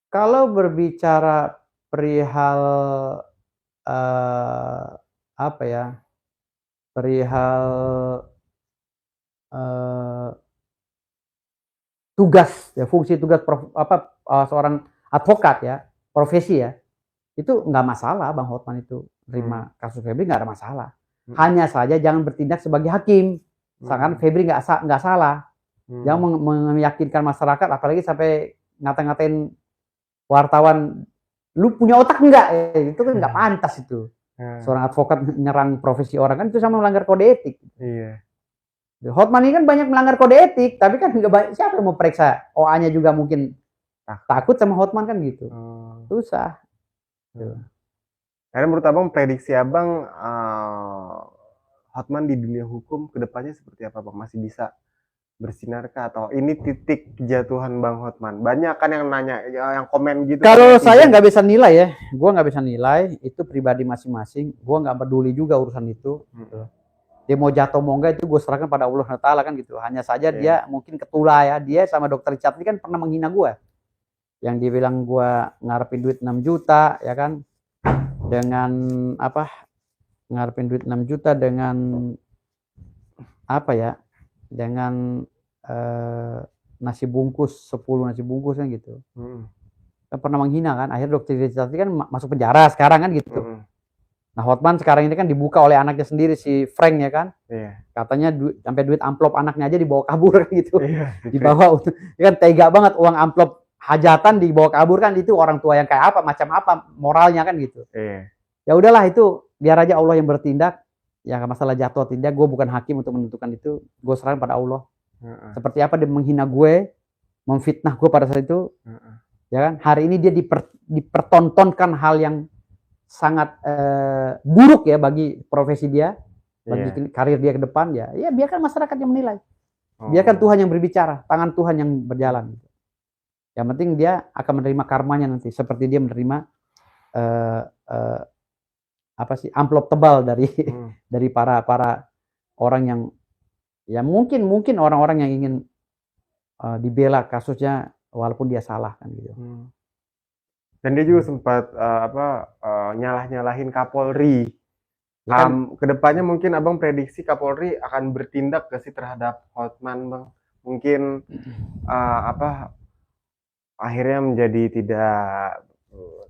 Kalau berbicara perihal, apa ya, perihal, eee, tugas ya, fungsi tugas seorang advokat ya, profesi ya, itu nggak masalah Bang Hotman itu Hmm, terima kasus Febri, nggak ada masalah. hmm, Hanya saja jangan bertindak sebagai hakim, seakan hmm, Febri nggak salah. Jangan hmm, meyakinkan masyarakat, apalagi sampai ngata-ngatain wartawan, "Lu punya otak nggak?" Itu kan nggak pantas itu. nah, Seorang advokat nyerang profesi orang kan itu sama melanggar kode etik. iya, Hotman ini kan banyak melanggar kode etik, tapi kan nggak banyak, siapa yang mau periksa? OA-nya juga mungkin takut. takut sama Hotman kan gitu. Hmm, Susah. Tuh. hmm. Karena menurut abang, prediksi abang, Hotman di dunia hukum kedepannya seperti apa bang? Masih bisa bersinar kah? Atau ini titik kejatuhan bang Hotman? Banyak kan yang nanya, ya, yang komen gitu kan Kalau saya netizen. nggak bisa nilai ya, gue nggak bisa nilai, itu pribadi masing-masing. Gue nggak peduli juga urusan itu. Gitu. Hmm, Dia mau jatuh mau enggak itu gue serahkan pada Allah Taala kan gitu. Hanya saja iya, dia mungkin ketula ya. Dia sama dokter Richard ini kan pernah menghina gue. Yang dibilang gue ngarepin duit 6 juta ya kan. Dengan apa? Ngarepin duit 6 juta dengan apa ya? Dengan eh, nasi bungkus 10 nasi bungkus kan gitu. hmm, Kan pernah menghina kan. Akhirnya dokter Richard kan masuk penjara sekarang kan gitu. hmm, Nah Hotman sekarang ini kan dibuka oleh anaknya sendiri si Frank ya kan. iya, Katanya sampai duit amplop anaknya aja dibawa kabur gitu. iya, Dibawa kan tega banget uang amplop hajatan dibawa kabur kan, itu orang tua yang kayak apa, macam apa moralnya kan gitu. iya, Ya udahlah itu biar aja Allah yang bertindak. Ya masalah jatuh tindak, gue bukan hakim untuk menentukan itu, gue serahkan pada Allah. heeh, Seperti apa dia menghina gue, memfitnah gue pada saat itu, heeh, ya kan. Hari ini dia dipertontonkan hal yang sangat buruk ya bagi profesi dia, bagi iya, karir dia ke depan, ya ya biarkan masyarakat yang menilai, biarkan oh, Tuhan yang berbicara, tangan Tuhan yang berjalan. Yang penting dia akan menerima karmanya nanti, seperti dia menerima eh, eh, apa sih amplop tebal dari hmm, dari para para orang yang, ya mungkin mungkin orang-orang yang ingin dibela kasusnya walaupun dia salah kan gitu. hmm. Dan dia juga sempat apa, nyalah-nyalahin Kapolri. Ya kan. Kedepannya mungkin abang prediksi Kapolri akan bertindak gak sih terhadap Hotman bang? Mungkin apa, akhirnya menjadi tidak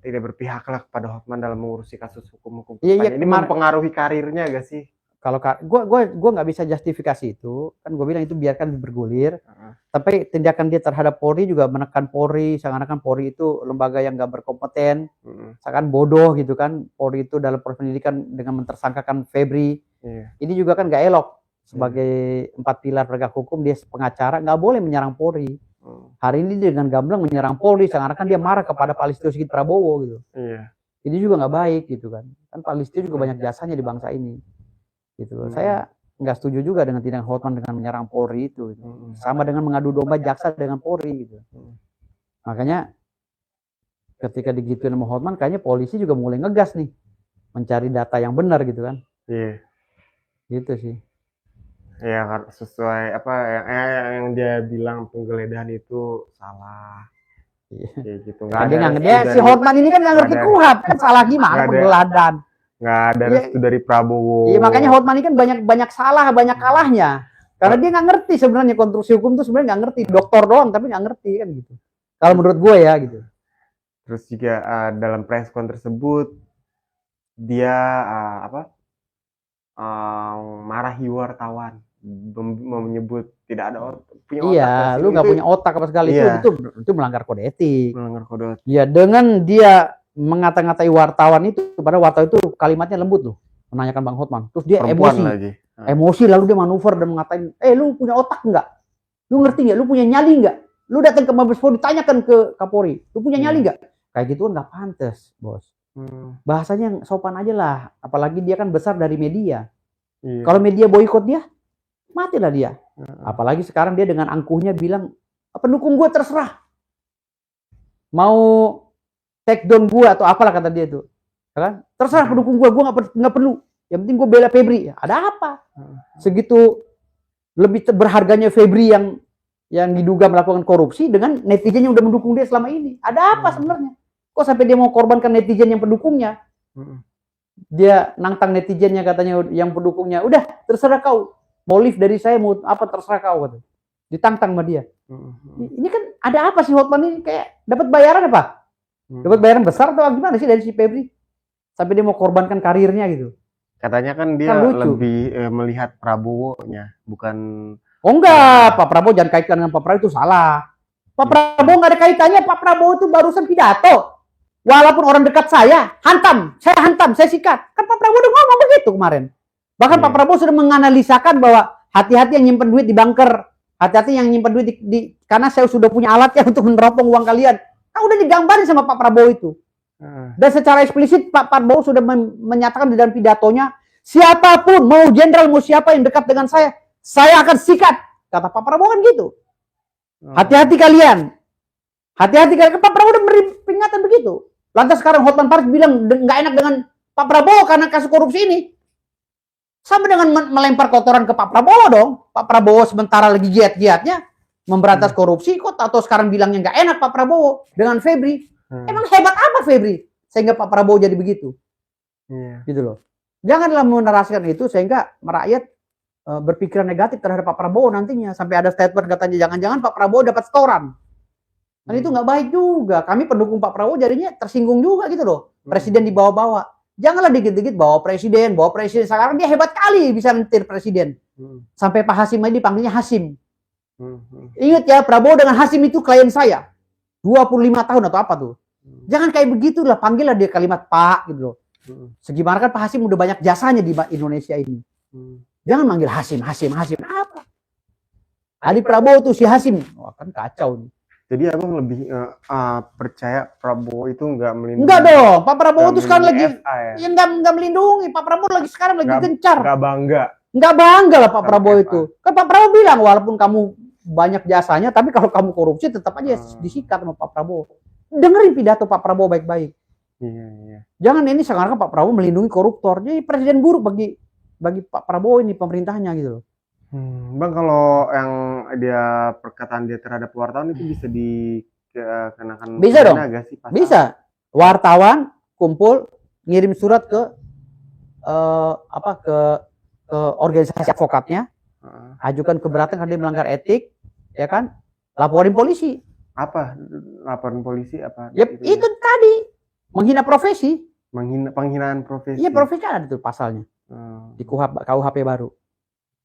berpihak lah kepada Hotman dalam mengurusi kasus hukum-hukum Iya iya kedepannya. Ini kemarin. mempengaruhi karirnya gak sih? Kalau gue nggak bisa justifikasi itu kan, gue bilang itu biarkan bergulir. Uh, Tapi tindakan dia terhadap Polri juga menekan Polri, seakan-akan Polri itu lembaga yang nggak berkompeten, seakan bodoh gitu kan. Polri itu dalam proses pendidikan dengan mentersangkakan Febri, iya, ini juga kan nggak elok. iya, Sebagai 4 pilar penegak hukum, dia pengacara nggak boleh menyerang Polri. hmm, Hari ini dia dengan gamblang menyerang Polri, seakan-akan dia marah kepada Pak Listio Sigit Prabowo gitu. iya, Ini juga nggak baik gitu kan. Kan Pak Listio juga hmm, banyak jasanya di bangsa ini gitu. hmm, Saya nggak setuju juga dengan tindakan Hotman dengan menyerang Polri itu gitu. hmm, Sama dengan mengadu domba jaksa dengan Polri gitu. hmm, Makanya ketika digituin sama Hotman, kayaknya polisi juga mulai ngegas nih mencari data yang benar gitu kan. iya. Gitu sih. Ya sesuai apa yang dia bilang, penggeledahan itu salah Iya. kayak gitu. Ya kan dia nggak, dia si Hotman ini kan nggak nggak ngerti ada kuhab kan, salah gimana nggak ada penggeladan. nggak ada Iya, restu dari Prabowo. iya makanya Hotman ini kan banyak banyak salah, banyak kalahnya. Karena dia nggak ngerti sebenarnya konstruksi hukum tuh, sebenarnya nggak ngerti, doktor doang tapi nggak ngerti kan gitu. Kalau menurut gue ya gitu. Terus juga dalam press con tersebut dia apa, marahi wartawan, menyebut tidak ada punya otak nggak Iya, sih lu nggak itu. punya otak apa sekali, Iya, itu melanggar kode etik. melanggar kode. Ya dengan dia mengata-ngatai wartawan itu, pada wartawan itu kalimatnya lembut loh, menanyakan Bang Hotman. Terus dia Perempuan emosi, lagi. emosi lalu dia manuver dan mengatain, lu punya otak nggak? Lu ngerti nggak? Lu punya nyali nggak? Lu datang ke Mabes Polri, tanyakan ke Kapolri, lu punya nyali Iya. nggak? Kayak gitu kan nggak pantas, bos. Hmm, Bahasanya yang sopan aja lah, apalagi dia kan besar dari media. Kalau iya. media boikot dia, matilah dia. Heeh. Apalagi sekarang dia dengan angkuhnya bilang, pendukung gue terserah mau take down gue atau apalah kata dia itu, ya kan? Terserah pendukung gue nggak perlu. Yang penting gue bela Febri. Ada apa? Segitu lebih berharganya Febri yang yang diduga melakukan korupsi dengan netizen yang udah mendukung dia selama ini. Ada apa sebenarnya? Kok sampai dia mau korbankan netizen yang pendukungnya? Dia nantang netizennya katanya yang pendukungnya, udah terserah kau, mau lift dari saya mau apa terserah kau gitu. Ditantang sama dia. Ini kan ada apa sih Hotman ini, kayak dapat bayaran apa? Dapat bayaran besar atau gimana sih dari si Febri? Sampai dia mau korbankan karirnya gitu. Katanya kan dia Kan lucu. lebih melihat Prabowo-nya, bukan. Oh enggak, Pak Prabowo jangan kaitkan dengan Pak Prabowo, itu salah. Pak Prabowo nggak ada kaitannya, Pak Prabowo itu barusan pidato. Walaupun orang dekat saya hantam, saya sikat. Kan Pak Prabowo udah ngomong begitu kemarin. Bahkan Pak Prabowo sudah menganalisakan bahwa hati-hati yang nyimpen duit di bunker, hati-hati yang nyimpen duit karena saya sudah punya alatnya untuk meneropong uang kalian. Kan udah digambarin sama Pak Prabowo itu. Dan secara eksplisit Pak Prabowo sudah menyatakan di dalam pidatonya, siapapun, mau jenderal, mau siapa yang dekat dengan saya akan sikat. Kata Pak Prabowo kan gitu. Hati-hati kalian. Hati-hati kalian. Pak Prabowo udah beri peringatan begitu. Lantas sekarang Hotman Paris bilang nggak enak dengan Pak Prabowo karena kasus korupsi ini. Sama dengan melempar kotoran ke Pak Prabowo dong. Pak Prabowo sementara lagi giat-giatnya memberantas korupsi, kok atau sekarang bilangnya nggak enak Pak Prabowo dengan Febri. Emang hebat apa Febri sehingga Pak Prabowo jadi begitu? Gitu loh. Janganlah menarasikan itu sehingga rakyat berpikiran negatif terhadap Pak Prabowo nantinya. Sampai ada statement katanya jangan-jangan Pak Prabowo dapat setoran. Dan itu nggak baik juga. Kami pendukung Pak Prabowo jadinya tersinggung juga gitu loh. Presiden dibawa-bawa. Janganlah dikit-dikit bawa presiden. Sekarang dia hebat kali bisa nyetir presiden. Sampai Pak Hasim aja dipanggilnya Hasim. Ingat ya, Prabowo dengan Hasim itu klien saya. 25 tahun atau apa tuh. Jangan kayak begitulah, panggillah dia kalimat Pak gitu loh. Segimana kan Pak Hasim udah banyak jasanya di Indonesia ini. Jangan manggil Hasim. Apa? Adi Prabowo tuh si Hasim. Wah kan kacau nih. Jadi abang lebih percaya Prabowo itu nggak melindungi? Enggak dong, Pak Prabowo tuh sekarang lagi ya nggak melindungi. Pak Prabowo lagi sekarang lagi gencar. Nggak bangga lah Pak Prabowo itu. Kan Pak Prabowo bilang walaupun kamu banyak jasanya, tapi kalau kamu korupsi tetap aja disikat sama Pak Prabowo. Dengerin pidato Pak Prabowo baik-baik. Iya. Jangan ini sekarang Pak Prabowo melindungi koruptor. Jadi presiden buruk bagi Pak Prabowo ini pemerintahnya gitu loh. Bang, kalau yang dia perkataan dia terhadap wartawan itu bisa dikenakan bisa dong, gak sih, bisa. Wartawan kumpul ngirim surat ke organisasi advokatnya, ajukan keberatan karena dia melanggar etik, ya kan? Laporin polisi. Apa? Laporan polisi apa? Yep, itu tadi menghina profesi. Penghinaan profesi. Iya, profesi ada tuh pasalnya. Di KUHP baru.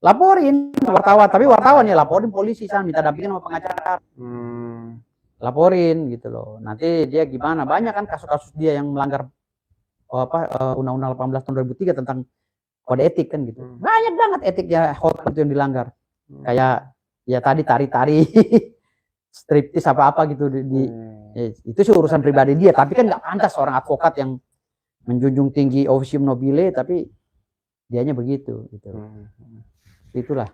Laporin wartawan, tapi wartawannya laporin polisi sana, minta dampingin sama pengacara. Laporin gitu loh. Nanti dia gimana? Banyak kan kasus-kasus dia yang melanggar Undang-Undang 18 tahun 2003 tentang kode etik kan gitu. Banyak banget etiknya Hotman itu yang dilanggar. Kayak ya tadi tari-tari, striptis apa-apa gitu itu sih urusan pribadi dia, tapi kan nggak pantas seorang advokat yang menjunjung tinggi officium nobile tapi dianya begitu gitu. Itulah.